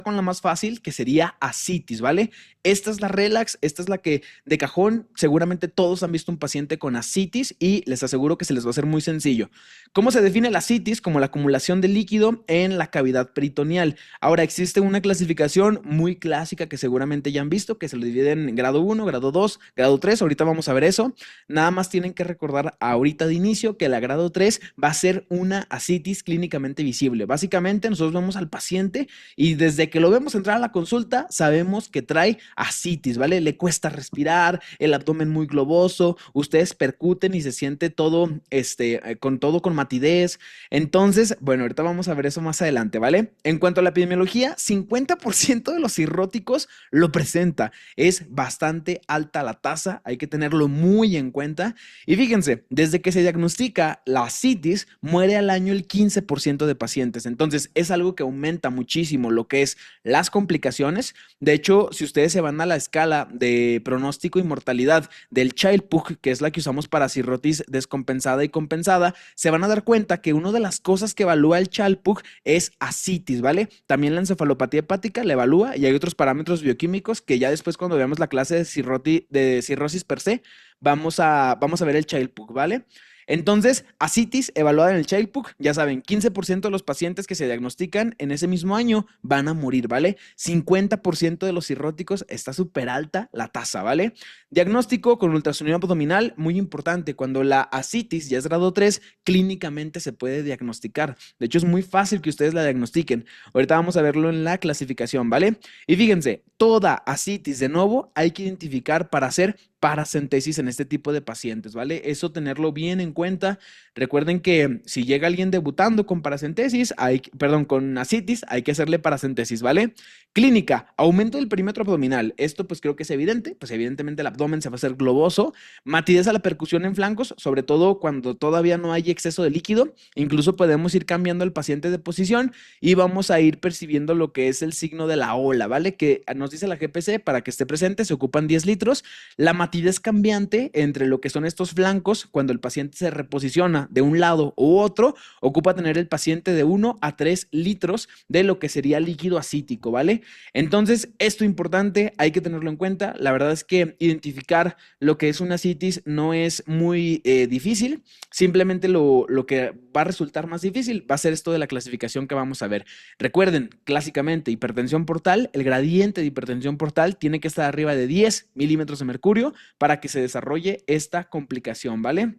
con la más fácil, que sería ascitis, ¿vale? Esta es la relax, esta es la que de cajón seguramente todos han visto un paciente con ascitis y les aseguro que se les va a hacer muy sencillo. ¿Cómo se define la ascitis? Como la acumulación de líquido en la cavidad peritoneal. Ahora, existe una clasificación muy clásica que seguramente ya han visto, que se lo dividen en grado 1, grado 2, grado 3. Ahorita vamos a ver eso. Nada más tienen que recordar ahorita de inicio que la grado 3 va a ser una ascitis clínicamente visible. Básicamente, nosotros vemos al paciente y desde que lo vemos entrar a la consulta, sabemos que trae ascitis, ¿vale? Le cuesta respirar, el abdomen muy globoso, ustedes percuten y se siente todo, con matidez. Entonces, bueno, ahorita vamos a ver eso más adelante, ¿vale? En cuanto a la epidemiología, 50% de los cirróticos lo presenta. Es bastante alta la tasa, hay que tenerlo muy en cuenta. Y fíjense, desde que se diagnostica la ascitis, muere al año el 15% de pacientes. Entonces, es algo que aumenta muchísimo lo que es las complicaciones. De hecho, si ustedes se van a la escala de pronóstico y mortalidad del Child-Pugh, que es la que usamos para cirrosis descompensada y compensada, se van a dar cuenta que una de las cosas que evalúa el Child-Pugh es ascitis, ¿vale? También la encefalopatía hepática la evalúa y hay otros parámetros bioquímicos que ya después cuando veamos la clase de cirrosis per se, vamos a ver el Child-Pugh, ¿vale? Entonces, ascitis evaluada en el Child-Pugh, ya saben, 15% de los pacientes que se diagnostican en ese mismo año van a morir, ¿vale? 50% de los cirróticos, está súper alta la tasa, ¿vale? Diagnóstico con ultrasonido abdominal, muy importante, cuando la ascitis ya es grado 3, clínicamente se puede diagnosticar. De hecho, es muy fácil que ustedes la diagnostiquen. Ahorita vamos a verlo en la clasificación, ¿vale? Y fíjense, toda ascitis de nuevo hay que identificar para hacer paracentesis en este tipo de pacientes, ¿vale? Eso tenerlo bien en cuenta. Recuerden que si llega alguien debutando con paracentesis, con ascitis, hay que hacerle paracentesis, ¿vale? Clínica, aumento del perímetro abdominal. Esto pues creo que es evidente, pues evidentemente el abdomen se va a hacer globoso. Matidez a la percusión en flancos, sobre todo cuando todavía no hay exceso de líquido. Incluso podemos ir cambiando al paciente de posición y vamos a ir percibiendo lo que es el signo de la ola, ¿vale? Que nos dice la GPC, para que esté presente, se ocupan 10 litros. La matidez cambiante entre lo que son estos flancos, cuando el paciente se reposiciona de un lado u otro, ocupa tener el paciente de 1 a 3 litros de lo que sería líquido ascítico, ¿vale? Entonces, esto importante, hay que tenerlo en cuenta. La verdad es que identificar lo que es una ascitis no es muy difícil, simplemente lo que va a resultar más difícil va a ser esto de la clasificación que vamos a ver. Recuerden, clásicamente, hipertensión portal, el gradiente de hipertensión portal tiene que estar arriba de 10 milímetros de mercurio para que se desarrolle esta complicación, ¿vale?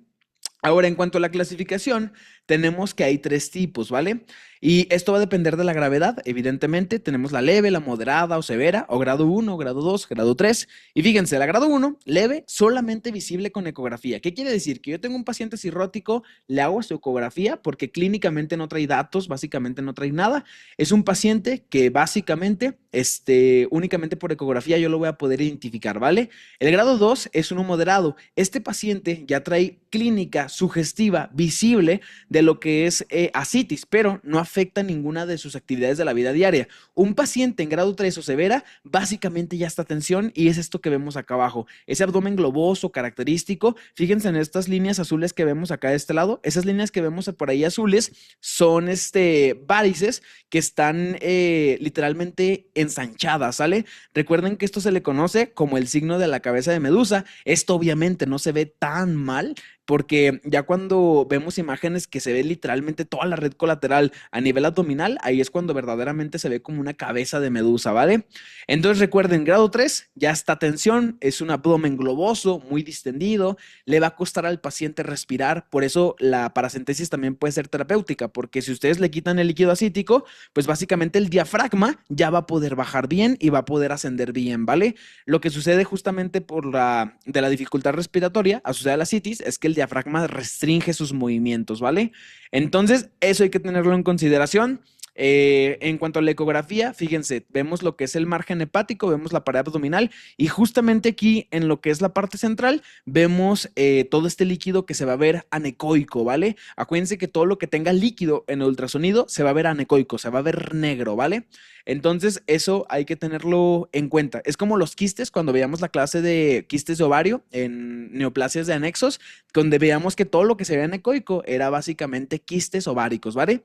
Ahora, en cuanto a la clasificación, tenemos que hay 3 tipos, ¿vale? Y esto va a depender de la gravedad, evidentemente. Tenemos la leve, la moderada o severa, o grado 1, grado 2, grado 3. Y fíjense, la grado 1, leve, solamente visible con ecografía. ¿Qué quiere decir? Que yo tengo un paciente cirrótico, le hago su ecografía porque clínicamente no trae datos, básicamente no trae nada. Es un paciente que básicamente, únicamente por ecografía yo lo voy a poder identificar, ¿vale? El grado 2 es uno moderado. Este paciente ya trae clínica sugestiva, visible de lo que es ascitis, pero no afecta ninguna de sus actividades de la vida diaria. Un paciente en grado 3 o severa, básicamente ya está tensión y es esto que vemos acá abajo. Ese abdomen globoso característico, fíjense en estas líneas azules que vemos acá de este lado, esas líneas que vemos por ahí azules son varices que están literalmente ensanchadas, ¿sale? Recuerden que esto se le conoce como el signo de la cabeza de Medusa. Esto obviamente no se ve tan mal, porque ya cuando vemos imágenes que se ve literalmente toda la red colateral a nivel abdominal, ahí es cuando verdaderamente se ve como una cabeza de medusa, ¿vale? Entonces recuerden, grado 3, ya está tensión, es un abdomen globoso, muy distendido, le va a costar al paciente respirar, por eso la paracentesis también puede ser terapéutica, porque si ustedes le quitan el líquido acítico, pues básicamente el diafragma ya va a poder bajar bien y va a poder ascender bien, ¿vale? Lo que sucede justamente de la dificultad respiratoria asociada a la citis es que el diafragma restringe sus movimientos, ¿vale? Entonces, eso hay que tenerlo en consideración. En cuanto a la ecografía, fíjense, vemos lo que es el margen hepático, vemos la pared abdominal y justamente aquí en lo que es la parte central vemos todo este líquido que se va a ver anecoico, ¿vale? Acuérdense que todo lo que tenga líquido en el ultrasonido se va a ver anecoico, se va a ver negro, ¿vale? Entonces, eso hay que tenerlo en cuenta. Es como los quistes, cuando veíamos la clase de quistes de ovario en neoplasias de anexos, donde veíamos que todo lo que se veía anecoico era básicamente quistes ováricos, ¿vale?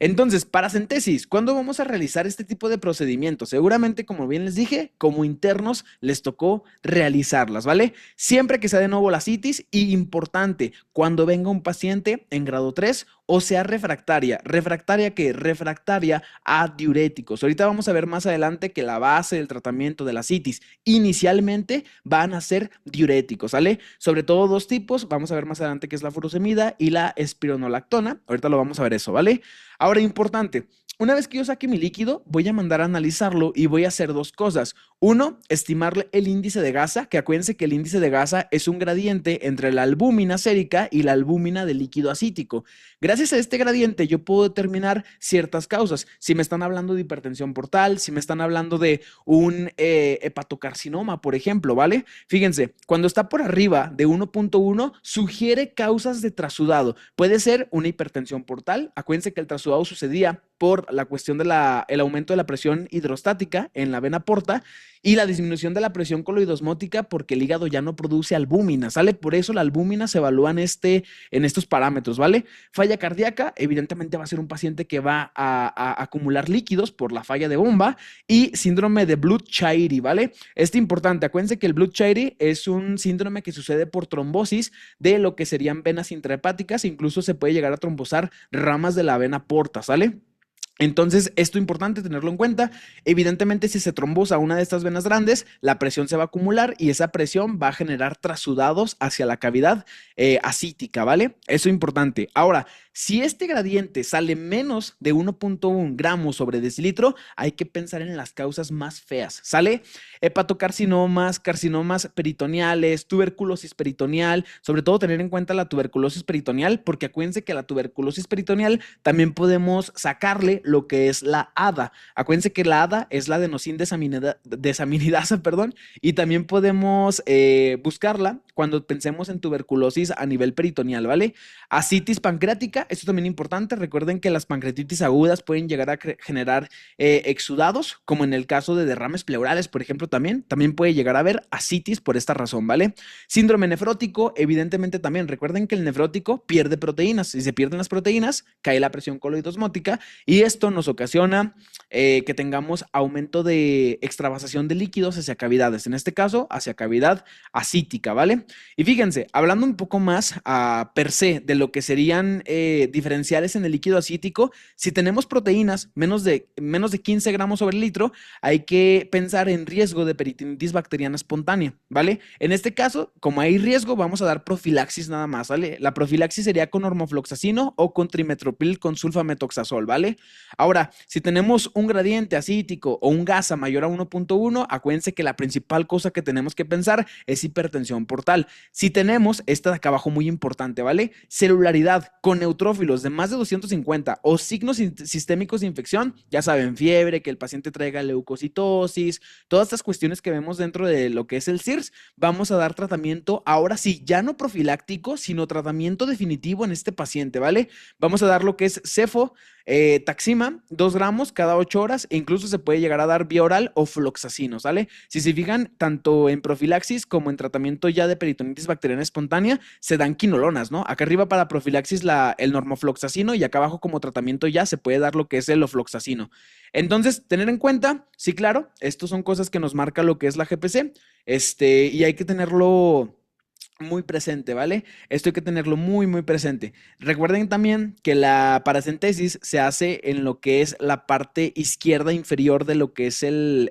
Entonces, paracentesis, ¿cuándo vamos a realizar este tipo de procedimientos? Seguramente, como bien les dije, como internos les tocó realizarlas, ¿vale? Siempre que sea de nuevo la ascitis y importante, cuando venga un paciente en grado 3 o sea refractaria. ¿Refractaria qué? Refractaria a diuréticos. Ahorita vamos a ver más adelante que la base del tratamiento de la ascitis inicialmente van a ser diuréticos, ¿sale? Sobre todo dos tipos, vamos a ver más adelante que es la furosemida y la espironolactona. Ahorita lo vamos a ver eso, ¿vale? Ahora, importante, una vez que yo saque mi líquido, voy a mandar a analizarlo y voy a hacer dos cosas. Uno, estimarle el índice de gasa, que acuérdense que el índice de gasa es un gradiente entre la albúmina sérica y la albúmina del líquido acítico. Gracias a este gradiente yo puedo determinar ciertas causas. Si me están hablando de hipertensión portal, si me están hablando de un hepatocarcinoma, por ejemplo, ¿vale? Fíjense, cuando está por arriba de 1.1, sugiere causas de trasudado. Puede ser una hipertensión portal. Acuérdense que el trasudado sucedía por la cuestión del aumento de la presión hidrostática en la vena porta y la disminución de la presión coloidosmótica porque el hígado ya no produce albúmina, ¿sale? Por eso la albúmina se evalúa en estos parámetros, ¿vale? Falla cardíaca, evidentemente va a ser un paciente que va a acumular líquidos por la falla de bomba y síndrome de Blood-Chiari, ¿vale? Importante, acuérdense que el Blood-Chiari es un síndrome que sucede por trombosis de lo que serían venas intrahepáticas, incluso se puede llegar a trombosar ramas de la vena porta, ¿sale? Entonces, esto es importante tenerlo en cuenta. Evidentemente, si se trombosa una de estas venas grandes, la presión se va a acumular y esa presión va a generar trasudados hacia la cavidad ascítica, ¿vale? Eso es importante. Ahora, si este gradiente sale menos de 1.1 gramos sobre decilitro, hay que pensar en las causas más feas, ¿sale? Hepatocarcinomas, carcinomas peritoneales, tuberculosis peritoneal, sobre todo tener en cuenta la tuberculosis peritoneal, porque acuérdense que la tuberculosis peritoneal también podemos sacarle lo que es la ADA. Acuérdense que la ADA es la adenosín desaminidasa, perdón, y también podemos buscarla cuando pensemos en tuberculosis a nivel peritoneal, ¿vale? Ascitis pancreática, esto también es importante. Recuerden que las pancreatitis agudas pueden llegar a generar exudados, como en el caso de derrames pleurales, por ejemplo, también puede llegar a haber ascitis por esta razón, ¿vale? Síndrome nefrótico, evidentemente también. Recuerden que el nefrótico pierde proteínas. Si se pierden las proteínas, cae la presión coloidosmótica y esto nos ocasiona que tengamos aumento de extravasación de líquidos hacia cavidades, en este caso hacia cavidad ascítica, ¿vale? Y fíjense, hablando un poco más per se de lo que serían diferenciales en el líquido acítico, si tenemos proteínas menos de 15 gramos sobre el litro, hay que pensar en riesgo de peritonitis bacteriana espontánea, ¿vale? En este caso, como hay riesgo, vamos a dar profilaxis nada más, ¿vale? La profilaxis sería con ormofloxacino o con trimetropril con sulfametoxazol, ¿vale? Ahora, si tenemos un gradiente acítico o un gasa mayor a 1.1, acuérdense que la principal cosa que tenemos que pensar es hipertensión portal. Si tenemos esta de acá abajo muy importante, ¿vale? Celularidad con neutrófilos de más de 250 o signos sistémicos de infección, ya saben, fiebre, que el paciente traiga leucocitosis, todas estas cuestiones que vemos dentro de lo que es el CIRS, vamos a dar tratamiento, ahora sí, ya no profiláctico, sino tratamiento definitivo en este paciente, ¿vale? Vamos a dar lo que es cefo, taxima, 2 gramos cada 8 horas, e incluso se puede llegar a dar vía oral o floxacino, ¿sale? Si se fijan, tanto en profilaxis como en tratamiento ya de peritonitis bacteriana espontánea, se dan quinolonas, ¿no? Acá arriba para profilaxis el normofloxacino y acá abajo como tratamiento ya se puede dar lo que es el ofloxacino. Entonces, tener en cuenta, sí, claro, estos son cosas que nos marca lo que es la GPC, y hay que tenerlo muy presente, ¿vale? Esto hay que tenerlo muy, muy presente. Recuerden también que la paracentesis se hace en lo que es la parte izquierda inferior de lo que es el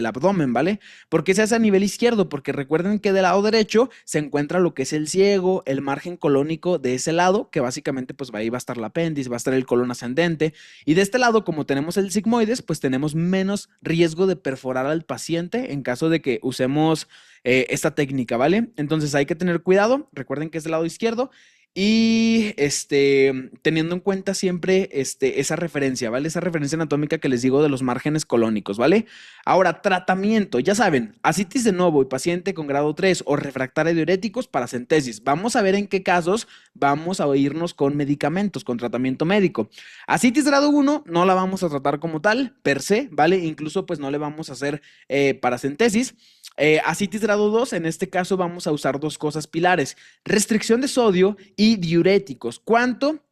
abdomen, ¿vale? ¿Por qué se hace a nivel izquierdo? Porque recuerden que del lado derecho se encuentra lo que es el ciego, el margen colónico de ese lado, que básicamente pues ahí va a estar el apéndice, va a estar el colon ascendente. Y de este lado, como tenemos el sigmoides, pues tenemos menos riesgo de perforar al paciente en caso de que usemos esta técnica, ¿vale? Entonces hay que tener cuidado, recuerden que es del lado izquierdo y teniendo en cuenta siempre esa referencia, ¿vale? Esa referencia anatómica que les digo de los márgenes colónicos, ¿vale? Ahora, tratamiento, ya saben, ascitis de novo y paciente con grado 3 o refractaria a diuréticos, paracentesis. Vamos a ver en qué casos vamos a irnos con medicamentos, con tratamiento médico. Ascitis grado 1 no la vamos a tratar como tal, per se, ¿vale? Incluso pues no le vamos a hacer paracentesis. Ascitis grado 2, en este caso vamos a usar dos cosas pilares, restricción de sodio y diuréticos. ¿Cuánto?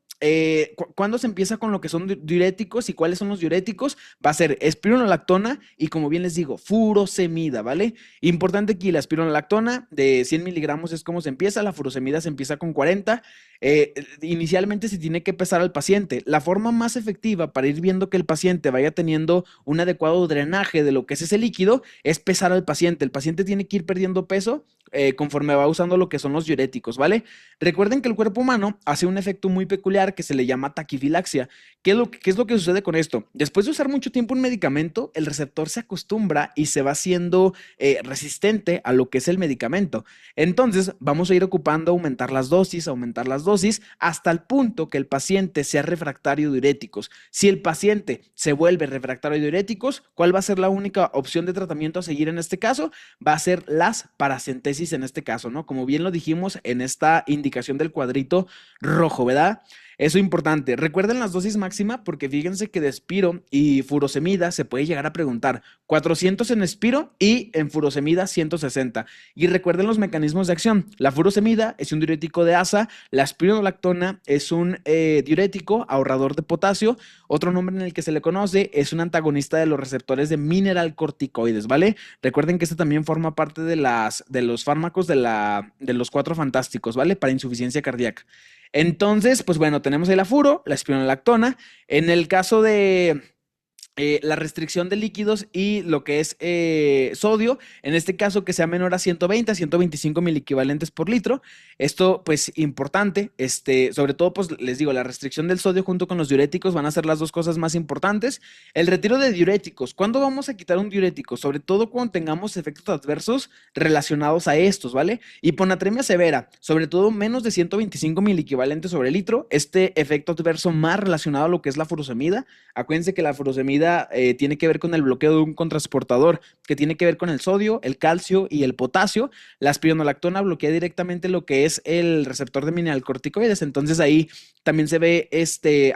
¿Cuándo se empieza con lo que son diuréticos y cuáles son los diuréticos? Va a ser espironolactona y, como bien les digo, furosemida, ¿vale? Importante aquí, la espironolactona de 100 miligramos es como se empieza, la furosemida se empieza con 40. Inicialmente se tiene que pesar al paciente. La forma más efectiva para ir viendo que el paciente vaya teniendo un adecuado drenaje de lo que es ese líquido es pesar al paciente. El paciente tiene que ir perdiendo peso conforme va usando lo que son los diuréticos, ¿vale? Recuerden que el cuerpo humano hace un efecto muy peculiar que se le llama taquifilaxia. Qué es lo que sucede con esto? Después de usar mucho tiempo un medicamento, el receptor se acostumbra y se va haciendo resistente a lo que es el medicamento. Entonces, vamos a ir ocupando aumentar las dosis, hasta el punto que el paciente sea refractario a diuréticos. Si el paciente se vuelve refractario a diuréticos, ¿cuál va a ser la única opción de tratamiento a seguir en este caso? Va a ser las paracentesis en este caso, ¿no? Como bien lo dijimos en esta indicación del cuadrito rojo, ¿verdad? Eso es importante. Recuerden las dosis máxima porque fíjense que de Espiro y furosemida se puede llegar a preguntar 400 en Espiro y en furosemida 160. Y recuerden los mecanismos de acción. La furosemida es un diurético de asa, la espironolactona es un diurético ahorrador de potasio. Otro nombre en el que se le conoce es un antagonista de los receptores de mineralcorticoides, ¿vale? Recuerden que este también forma parte de los fármacos de los cuatro fantásticos, ¿vale? Para insuficiencia cardíaca. Entonces, pues bueno, tenemos ahí la furo, la espironolactona. En el caso de la restricción de líquidos y lo que es sodio, en este caso que sea menor a 120 a 125 miliequivalentes por litro. Esto pues importante, sobre todo pues les digo, la restricción del sodio junto con los diuréticos van a ser las dos cosas más importantes. El retiro de diuréticos, ¿cuándo vamos a quitar un diurético? Sobre todo cuando tengamos efectos adversos relacionados a estos, ¿vale? Hiponatremia severa, sobre todo menos de 125 miliequivalentes sobre litro, este efecto adverso más relacionado a lo que es la furosemida. Acuérdense que la furosemida tiene que ver con el bloqueo de un contrasportador, que tiene que ver con el sodio, el calcio y el potasio. La espironolactona bloquea directamente lo que es el receptor de mineralcorticoides, entonces ahí también se ve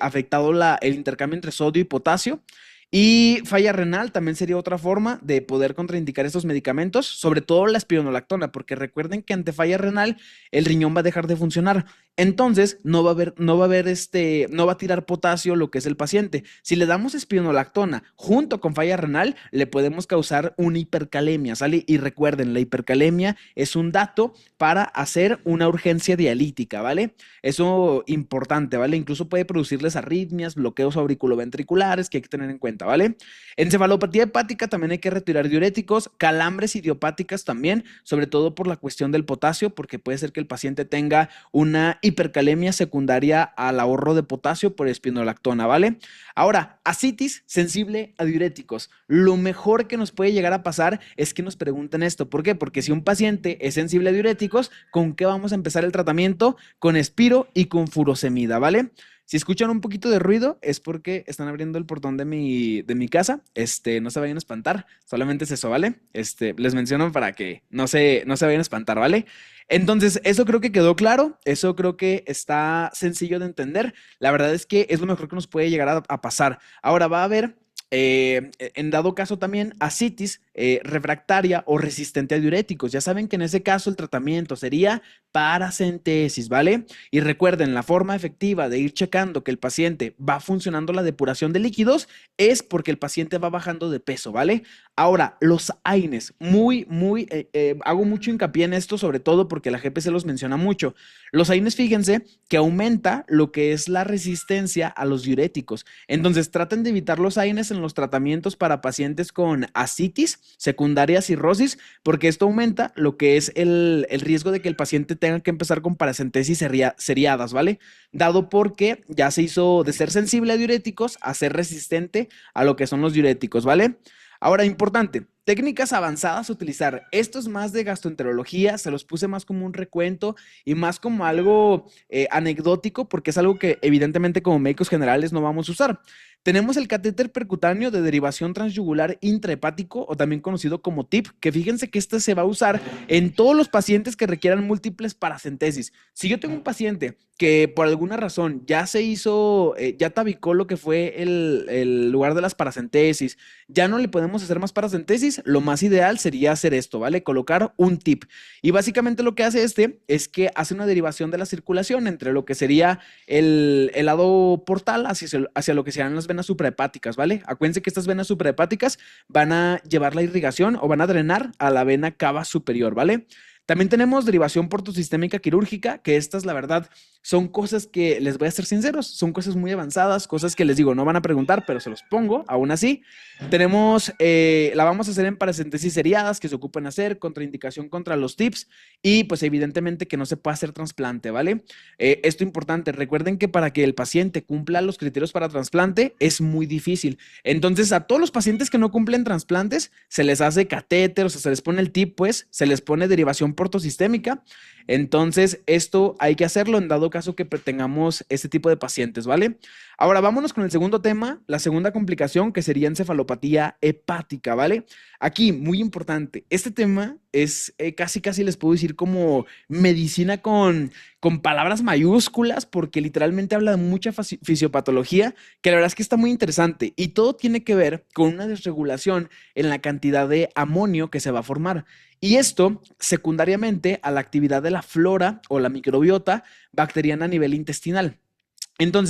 afectado el intercambio entre sodio y potasio. Y falla renal también sería otra forma de poder contraindicar estos medicamentos, sobre todo la espironolactona, porque recuerden que ante falla renal el riñón va a dejar de funcionar. Entonces no va a tirar potasio lo que es el paciente. Si le damos espironolactona junto con falla renal, le podemos causar una hipercalemia, ¿sale? Y recuerden, la hipercalemia es un dato para hacer una urgencia dialítica, ¿vale? Eso importante, ¿vale? Incluso puede producirles arritmias, bloqueos auriculoventriculares que hay que tener en cuenta, ¿vale? Encefalopatía hepática también hay que retirar diuréticos, calambres idiopáticas también, sobre todo por la cuestión del potasio, porque puede ser que el paciente tenga una hipercalemia secundaria al ahorro de potasio por espironolactona, ¿vale? Ahora, ascitis sensible a diuréticos. Lo mejor que nos puede llegar a pasar es que nos pregunten esto. ¿Por qué? Porque si un paciente es sensible a diuréticos, ¿con qué vamos a empezar el tratamiento? Con Espiro y con furosemida, ¿vale? Si escuchan un poquito de ruido es porque están abriendo el portón de mi casa. No se vayan a espantar, solamente es eso, ¿vale? Les menciono para que no se vayan a espantar, ¿vale? Entonces, eso creo que quedó claro, eso creo que está sencillo de entender. La verdad es que es lo mejor que nos puede llegar a pasar. Ahora va a haber en dado caso también ascitis refractaria o resistente a diuréticos. Ya saben que en ese caso el tratamiento sería paracentesis, ¿vale? Y recuerden, la forma efectiva de ir checando que el paciente va funcionando la depuración de líquidos es porque el paciente va bajando de peso, ¿vale? Ahora, los AINES, hago mucho hincapié en esto, sobre todo porque la GPC los menciona mucho. Los AINES, fíjense que aumenta lo que es la resistencia a los diuréticos. Entonces, traten de evitar los AINES en los tratamientos para pacientes con ascitis, secundaria cirrosis, porque esto aumenta lo que es el riesgo de que el paciente tenga que empezar con paracentesis seriadas, ¿vale? Dado porque ya se hizo de ser sensible a diuréticos a ser resistente a lo que son los diuréticos, ¿vale? Ahora, importante, técnicas avanzadas a utilizar. Esto es más de gastroenterología, se los puse más como un recuento y más como algo anecdótico, porque es algo que evidentemente como médicos generales no vamos a usar. Tenemos el catéter percutáneo de derivación transyugular intrahepático, o también conocido como TIP, que fíjense que este se va a usar en todos los pacientes que requieran múltiples paracentesis. Si yo tengo un paciente que por alguna razón ya se hizo, ya tabicó lo que fue el lugar de las paracentesis, ya no le podemos hacer más paracentesis, Entonces, lo más ideal sería hacer esto, ¿vale? Colocar un tip. Y básicamente lo que hace este es que hace una derivación de la circulación entre lo que sería el lado portal hacia lo que serían las venas suprahepáticas, ¿vale? Acuérdense que estas venas suprahepáticas van a llevar la irrigación o van a drenar a la vena cava superior, ¿vale? También tenemos derivación portosistémica quirúrgica, que estas, la verdad, son cosas que, les voy a ser sinceros, son cosas muy avanzadas, cosas que les digo, no van a preguntar, pero se los pongo, aún así. Tenemos, la vamos a hacer en paracentesis seriadas, que se ocupan hacer, contraindicación contra los TIPS, y pues evidentemente que no se puede hacer trasplante, ¿vale? Esto importante, recuerden que para que el paciente cumpla los criterios para trasplante es muy difícil. Entonces, a todos los pacientes que no cumplen trasplantes, se les hace catéter, o sea, se les pone el TIP, pues, se les pone derivación portosistémica. Entonces, esto hay que hacerlo en dado caso que tengamos este tipo de pacientes, ¿vale? Ahora, vámonos con el segundo tema, la segunda complicación, que sería encefalopatía hepática, ¿vale? Aquí, muy importante, este tema es casi les puedo decir como medicina con palabras mayúsculas, porque literalmente habla de mucha fisiopatología, que la verdad es que está muy interesante, y todo tiene que ver con una desregulación en la cantidad de amonio que se va a formar. Y esto secundariamente a la actividad de la flora o la microbiota bacteriana a nivel intestinal. Entonces,